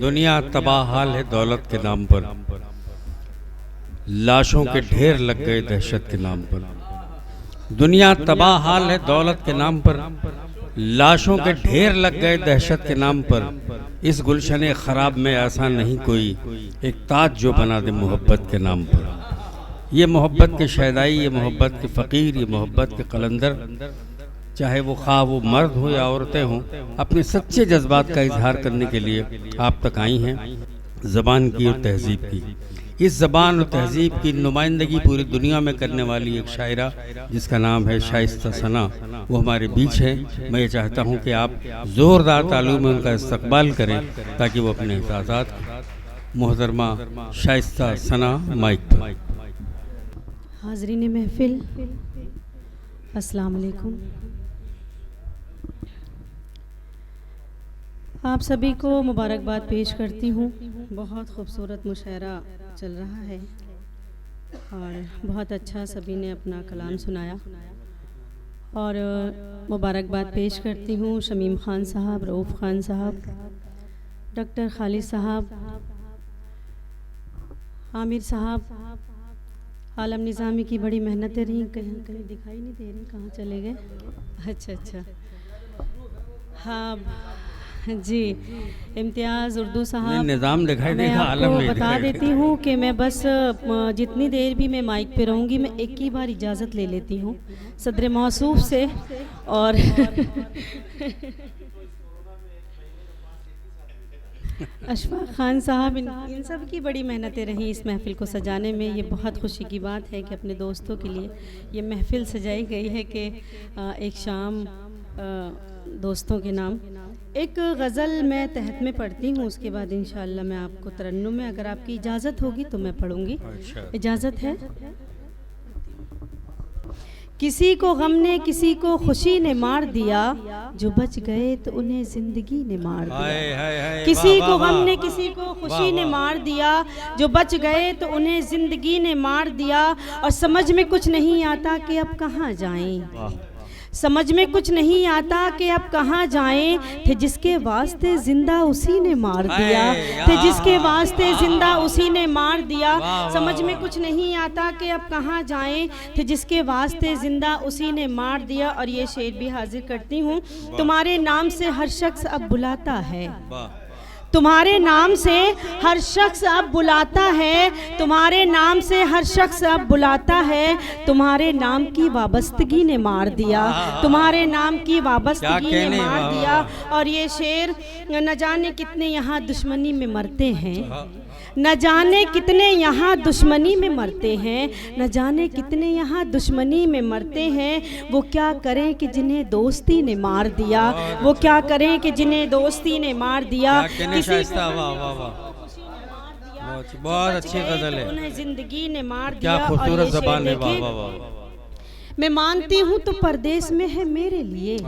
दुनिया तबाह हाल है दौलत के नाम पर, लाशों के ढेर लग गए दहशत के नाम पर। दुनिया तबाह हाल है दौलत के नाम पर, लाशों के ढेर लग गए दहशत के नाम पर। इस गुलशन खराब में आसान नहीं कोई एक ताज जो बना दे मोहब्बत के नाम पर। ये मोहब्बत के शहदाई, ये मोहब्बत के फ़कीर, ये मोहब्बत के कलंदर, चाहे वो ख्वाह वो मर्द हो या औरतें हों, अपने सच्चे जज्बात का इजहार करने के लिए आप तक आई हैं ज़बान की और तहज़ीब की। इस ज़बान और तहज़ीब की नुमाइंदगी पूरी दुनिया में करने वाली एक शायरा जिसका नाम है शाइस्ता सना, वो हमारे बीच है। मैं ये चाहता हूँ कि आप ज़ोरदार तालियों में उनका इस्तकबाल करें ताकि वो अपने एहसासात मोहतरमा शाइस्ता सना माइक पर। हाज़रीन महफ़िल, अस्सलाम वालेकुम। आप सभी को मुबारकबाद पेश करती हूँ। बहुत खूबसूरत मुशायरा चल रहा है और बहुत अच्छा सभी ने अपना कलाम सुनाया और मुबारकबाद पेश करती हूँ शमीम ख़ान साहब, रऊफ़ ख़ान साहब, डॉक्टर खालिद साहब, आमिर साहब। आलम निज़ामी की बड़ी मेहनतें रहीं, कहीं दिखाई नहीं दे रही, कहाँ चले गए? अच्छा, हाँ जी। इम्तियाज़ उर्दू साहब, निज़ाम दिखाई मैं आपको बता देती हूँ कि मैं बस जितनी देर भी मैं माइक पे रहूँगी मैं एक ही बार इजाज़त ले लेती हूँ सदर मौसूफ से। और अशफाक ख़ान साहब, इन सब की बड़ी मेहनतें रहीं इस महफ़िल को सजाने में। ये बहुत खुशी की बात है कि अपने दोस्तों के लिए ये महफ़िल सजाई गई है कि एक शाम दोस्तों के नाम। एक गज़ल मैं तहत में पढ़ती हूँ, उसके बाद इंशाअल्लाह मैं आपको तरन्नुम में, अगर आपकी इजाज़त होगी तो मैं पढ़ूँगी। इजाज़त है? किसी को गम ने किसी को खुशी ने मार दिया, जो बच गए तो उन्हें ज़िंदगी ने मार दिया। किसी को गम ने किसी को खुशी ने मार दिया, जो बच गए तो उन्हें ज़िंदगी ने मार दिया। और समझ में कुछ नहीं आता कि अब कहाँ जाएं, समझ में कुछ नहीं आता कि अब कहाँ जाएं। थे जिसके वास्ते जिंदा उसी ने मार दिया, थे जिसके वास्ते जिंदा उसी ने मार दिया। समझ में कुछ नहीं आता कि अब कहाँ जाएं, थे जिसके वास्ते जिंदा उसी ने मार दिया। और ये शेर भी हाजिर करती हूँ। तुम्हारे नाम से हर शख्स अब बुलाता है, तुम्हारे नाम से हर शख्स अब बुलाता है, तुम्हारे नाम से हर शख्स अब बुलाता है। तुम्हारे नाम की वाबस्तगी ने मार दिया, तुम्हारे नाम की वाबस्तगी ने मार दिया। और ये शेर, न जाने कितने यहाँ दुश्मनी में मरते हैं, न जाने कितने यहाँ दुश्मनी में मरते हैं, न जाने कितने यहाँ दुश्मनी में मरते हैं। वो क्या करें कि जिन्हें दोस्ती ने मार दिया, वो क्या करें कि जिन्हें दोस्ती ने मार दिया। बहुत अच्छी गजल है, उन्हें जिंदगी ने मार दिया। क्या खूबसूरत ज़बान है। वाह वाह वाह। मैं मानती हूँ तो परदेश में है मेरे लिए,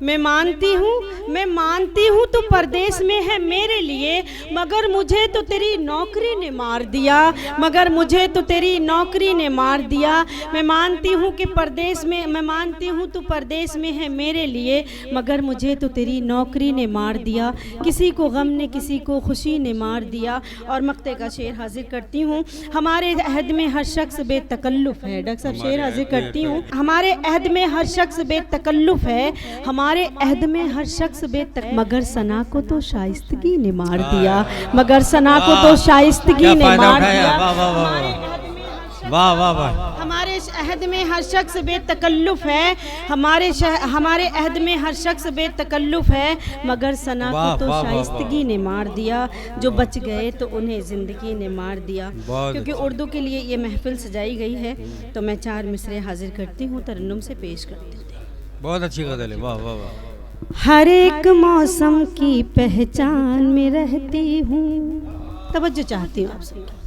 मैं मानती हूँ तो परदेश में है मेरे लिए। मगर मुझे तो तेरी नौकरी ने मार दिया, मगर मुझे तो तेरी नौकरी ने मार दिया। मैं मानती हूँ कि परदेश में, मैं मानती हूँ तो परदेश में है मेरे लिए, मगर मुझे तो तेरी नौकरी ने मार दिया। किसी को गम ने किसी को खुशी ने मार दिया। और मक्ते का शेर हाजिर करती हूँ। हमारे अहद में हर शख्स बेतकल्लुफ़ है। डॉक्टर साहब शेर हाजिर करती हूँ। हमारे अहद में हर शख्स बेतकल्लुफ़ है, हमारे अहद में हर शख्स मगर सना को तो शाइस्तगी ने मार दिया, मगर सना को तो शाइस्तगी ने मार दिया। वाह वाह वाह। हमारे अहद में हर शख्स बेतकल्लुफ़ है, हमारे अहद में हर शख्स बेतकल्लुफ़ है, मगर सना को तो शाइस्तगी ने मार दिया। जो बच गए तो उन्हें ज़िंदगी ने मार दिया। क्योंकि उर्दू के लिए ये महफिल सजाई गई है तो मैं 4 मिसरे हाजिर करती हूँ, तरन्नुम से पेश करती हूँ। बहुत अच्छी गज़ल है। वाह वाह वाह। हर एक मौसम की पहचान में रहती हूँ, तवज्जो चाहती हूँ आप सबकी।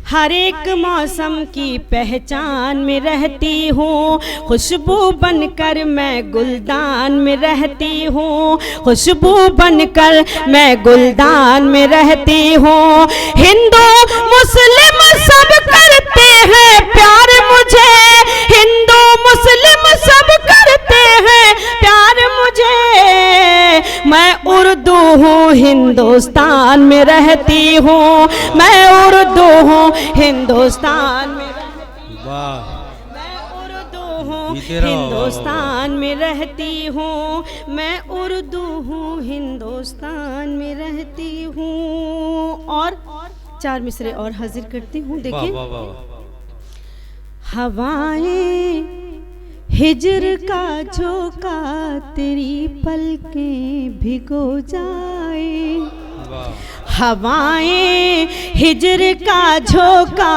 हर एक मौसम की पहचान में रहती हूँ, खुशबू बनकर मैं गुलदान में रहती हूँ, खुशबू बनकर मैं गुलदान में रहती हूँ। हिंदू मुस्लिम सब करते हैं प्यार मुझे, हिंदू मुस्लिम सब करते हैं प्यार मुझे। मैं उर्दू हूँ हिंदुस्तान हिंदुस्तान में रहती हूँ, मैं उर्दू हूँ हिंदुस्तान में, वाह हिंदुस्तान में रहती हूँ, मैं उर्दू हूँ हिंदुस्तान में रहती हूँ। और 4 मिसरे और हाजिर करती हूँ, देखिए। हवाएं हिजर का झोंका तेरी पलकें भिगो जाए, हवाएं हिजर का झोंका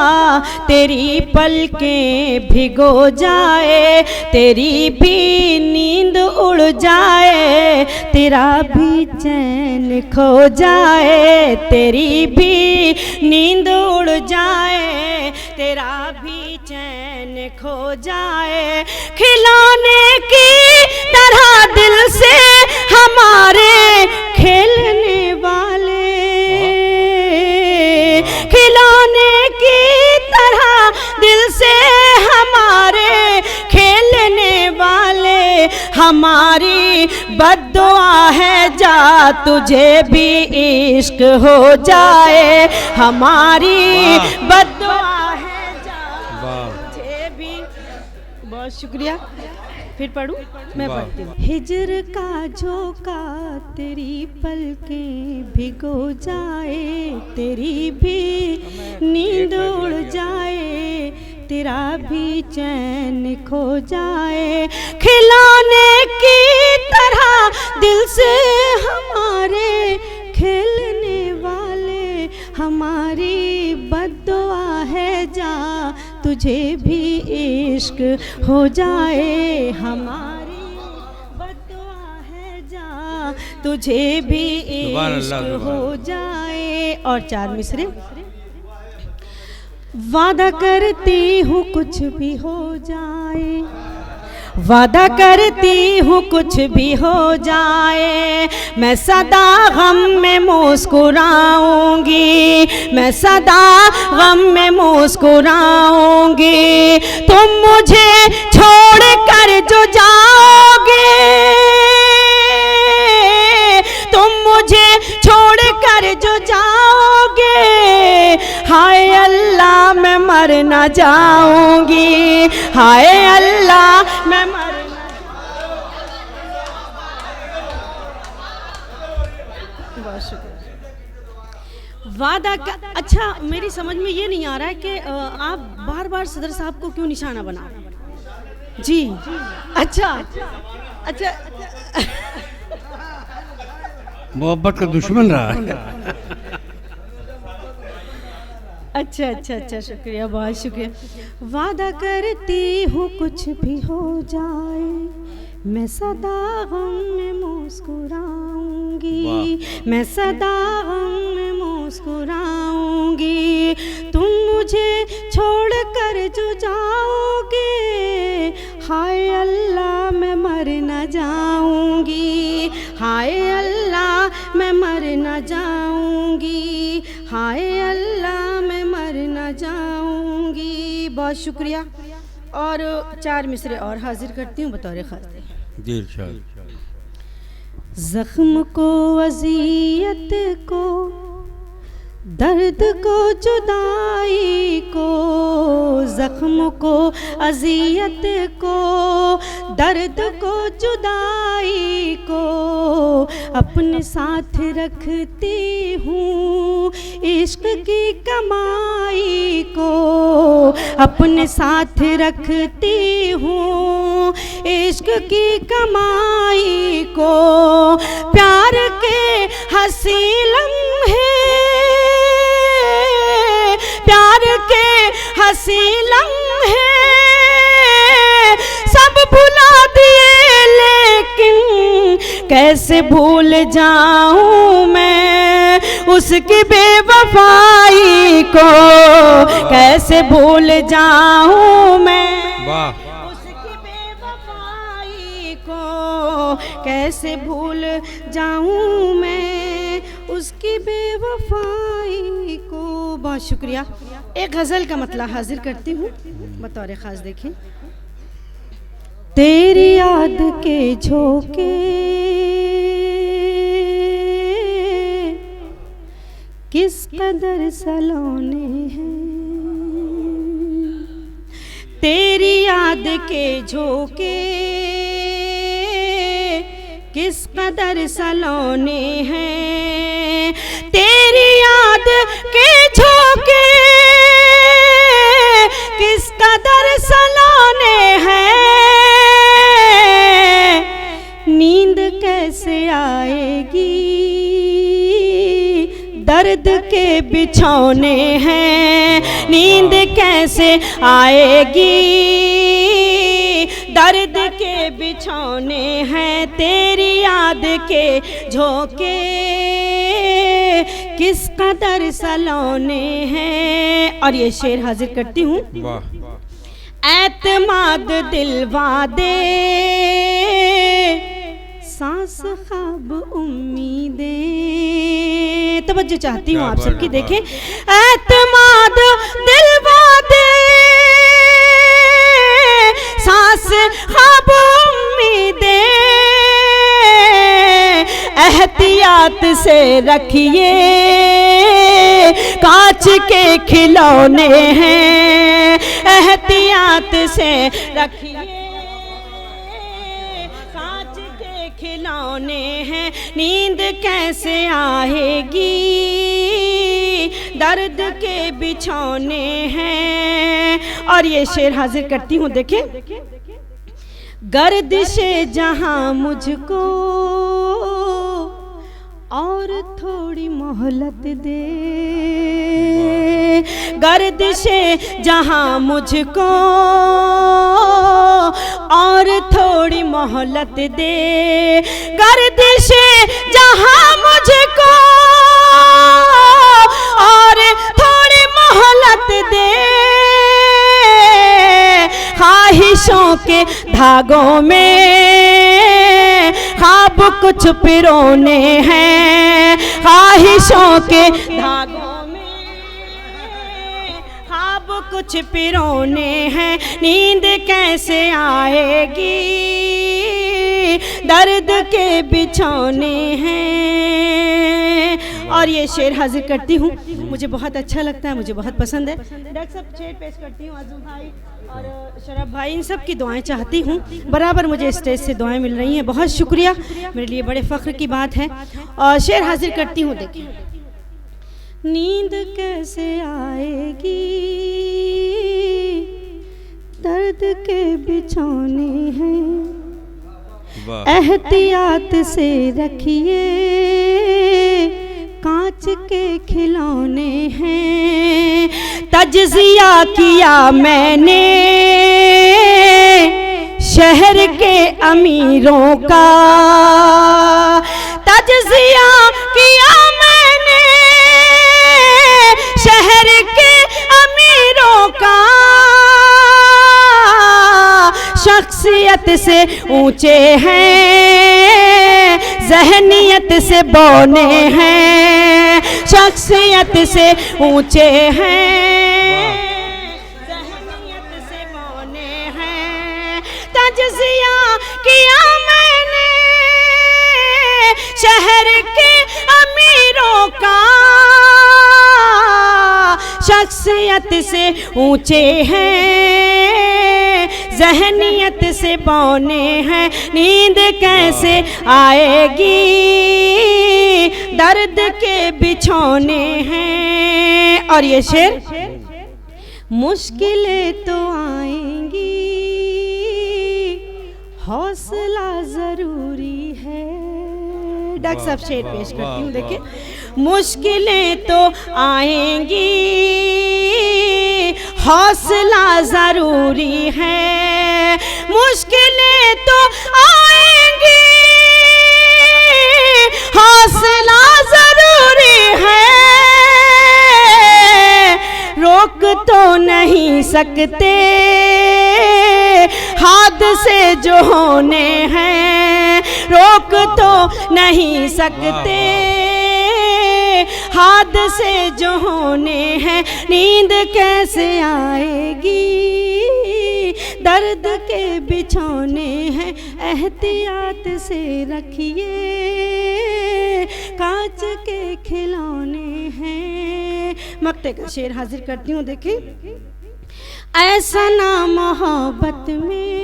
तेरी पलकें भिगो जाए, तेरी भी नींद उड़ जाए, तेरा भी चैन खो जाए, तेरी भी नींद उड़ जाए, तेरा भी चैन खो जाए। खिलौने की तरह दिल से हमारे खेलने वाले, खिलौने की तरह दिल से हमारे खेलने वाले, हमारी बद्दुआ है जा तुझे भी इश्क हो जाए, हमारी बद्दुआ है जा तुझे भी। बहुत शुक्रिया। फिर पढ़ूं? मैं पढ़ती हूँ। हिजर का झोंका तेरी पलकें भिगो जाए, तेरी भी नींद उड़ जाए, तेरा भी चैन खो जाए। खिलौने की तरह दिल से हमारे खेलने वाले, हमारी बद्दुआ है जा तुझे भी इश्क हो जाए, हमारी बद्दुआ है जा तुझे भी इश्क हो जाए। और 4 मिसरे। वादा करती हूँ कुछ भी हो जाए, वादा करती हूँ कुछ भी हो जाए, मैं सदा गम में मुस्कुराऊंगी, मैं सदा गम में मुस्कुराऊंगी। तुम मुझे छोड़ कर जो जाओगे, तुम मुझे छोड़ कर जो जाओगे, हाय अल्लाह मैं मर ना जाऊंगी, हाय अल्लाह मैं मर ना। बहुत शुक्रिया। वादा का अच्छा, मेरी समझ में ये नहीं आ रहा है कि आप बार बार सदर साहब को क्यों निशाना बना रहे हैं? जी अच्छा अच्छा मोहब्बत का दुश्मन रहा है। अच्छा अच्छा अच्छा, शुक्रिया, बहुत शुक्रिया। वादा करती हूँ कुछ भी हो जाए, मैं सदा गम में मुस्कुराऊंगी, मैं सदा गम में मुस्कुराऊंगी। तुम मुझे छोड़ कर जो जाओगे, हाय अल्लाह मैं मर न जाऊंगी, हाय अल्लाह मैं मर न जाऊंगी, हाय अल्लाह मैं मर न जाऊंगी। बहुत शुक्रिया। और 4 मिसरे और हाजिर करती हूँ बतौर खास। जख्म को, अज़ियत को, दर्द को, जुदाई को, जख्म को, अज़ियत को, दर्द को, जुदाई को अपने साथ रखती हूँ, इश्क की कमाई को अपने साथ रखती हूँ, इश्क की कमाई को। प्यार के हंसी लम्हे, प्यार के हंसी लम्हे सब भुला दिए, लेकिन कैसे भूल जाऊं मैं उसकी बेवफाई को, कैसे भूल जाऊं मैं उसकी बेवफाई को, कैसे भूल जाऊं मैं उसकी बेवफाई को। बहुत शुक्रिया। एक गज़ल का मतलब हाजिर करती हूँ बतौर ख़ास। देखिए, तेरी याद के झोंके किस कदर सलोने हैं, तेरी याद के झोंके किस कदर सलोने हैं, तेरी याद के झोंके किस कदर सलोने हैं। नींद कैसे आएगी, दर्द के बिछौने हैं। नींद कैसे आएगी, दर्द के बिछौने हैं, तेरी याद के झोंके किस कदर सलोने हैं। और ये शेर हाजिर करती हूँ। एतमाद दिलवा दे, सांस ख्वाब उम्मीदें। तवज्जो चाहती हूँ आप सबकी, देखें। एतमाद दिलवा दे, सांस ख्वाब उम्मीदें, एहतियात से रखिए कांच के खिलौने हैं, एहतियात से रखिए कांच के खिलौने हैं। नींद कैसे आएगी, दर्द के बिछौने हैं। और ये शेर हाजिर करती हूँ, देखें। गर्दिशे जहां मुझको और थोड़ी मोहलत दे, गर्दिशे जहां मुझको और थोड़ी मोहलत दे, गर्दिशे जहां मुझको और थोड़ी मोहलत दे, ख्वाहिशों के धागों में ख्वाब कुछ पिरोने हैं, ख्वाहिशों के धागों में ख्वाब कुछ पिरोने हैं। नींद कैसे आएगी, दर्द के बिछौने हैं। और ये शेर हाजिर करती हूँ, मुझे बहुत अच्छा लगता है, मुझे बहुत पसंद है। डॉक्टर साहब शेर पेश करती हूँ, आजू भाई और शरफ भाई, इन सब की दुआएं चाहती हूँ। बराबर मुझे स्टेज से दुआएं मिल रही हैं, बहुत शुक्रिया, मेरे लिए बड़े फ़ख्र की बात है। और शेर हाजिर करती हूँ, देखिए। नींद कैसे आएगी, दर्द के बिछौने हैं, एहतियात से रखिए कांच के खिलौने हैं। तज्जिया किया मैंने शहर के अमीरों का, तज्जिया किया मैंने शहर के अमीरों का, शख्सियत से ऊंचे हैं, ज़हनियत से बौने हैं, शख्सियत से ऊंचे हैं, ज़हनियत से बौने हैं। तज्जिया किया मैंने शहर के अमीरों का, शख्सियत से ऊंचे हैं, ज़हनियत से बौने हैं। नींद कैसे आएगी, दर्द के बिछौने हैं। और ये शेर। मुश्किलें तो आएंगी, हौसला ज़रूरी है। डॉक्टर साहब शेर पेश करती हूँ, देखिए। मुश्किलें तो आएंगी, हौसला ज़रूरी है, मुश्किलें तो आएंगी, हौसला ज़रूरी है, रोक तो नहीं सकते हादसे जो होने हैं, रोक तो नहीं सकते हादसे जो होने हैं। नींद कैसे आएगी, दर्द के बिछौने हैं, एहतियात से रखिए कांच के खिलौने हैं। मक्ते का शेर हाजिर करती हूँ, देखिए। ऐसा ना मोहब्बत में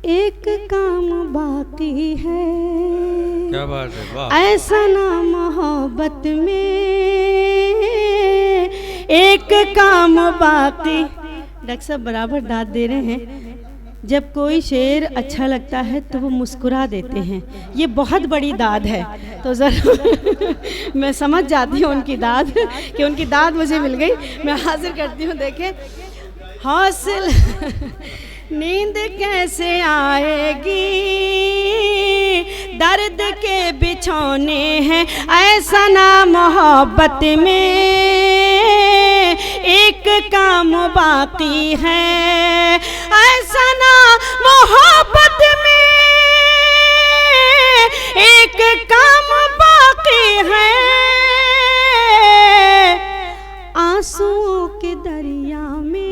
एक काम बाकी है। क्या बात है, वाह। ऐसा ना मोहब्बत में एक काम बाकी। डॉक्टर साहब बराबर दाद दे रहे हैं। जब कोई शेर अच्छा लगता है तो वो मुस्कुरा देते हैं, ये बहुत बड़ी दाद है। तो ज़रूर मैं समझ जाती हूँ उनकी दाद, कि उनकी दाद मुझे मिल गई। मैं हाजिर करती हूँ, देखें। हौसला नींद कैसे आएगी, दर्द के बिछौने हैं। ऐसा ना मोहब्बत में एक काम बाकी है। ऐसा ना मोहब्बत में एक काम बाकी है। आंसुओं के दरिया में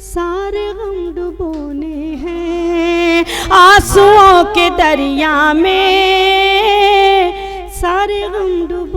सारे गम डुबोने हैं। आंसुओं के दरिया में सारे गम डुबोने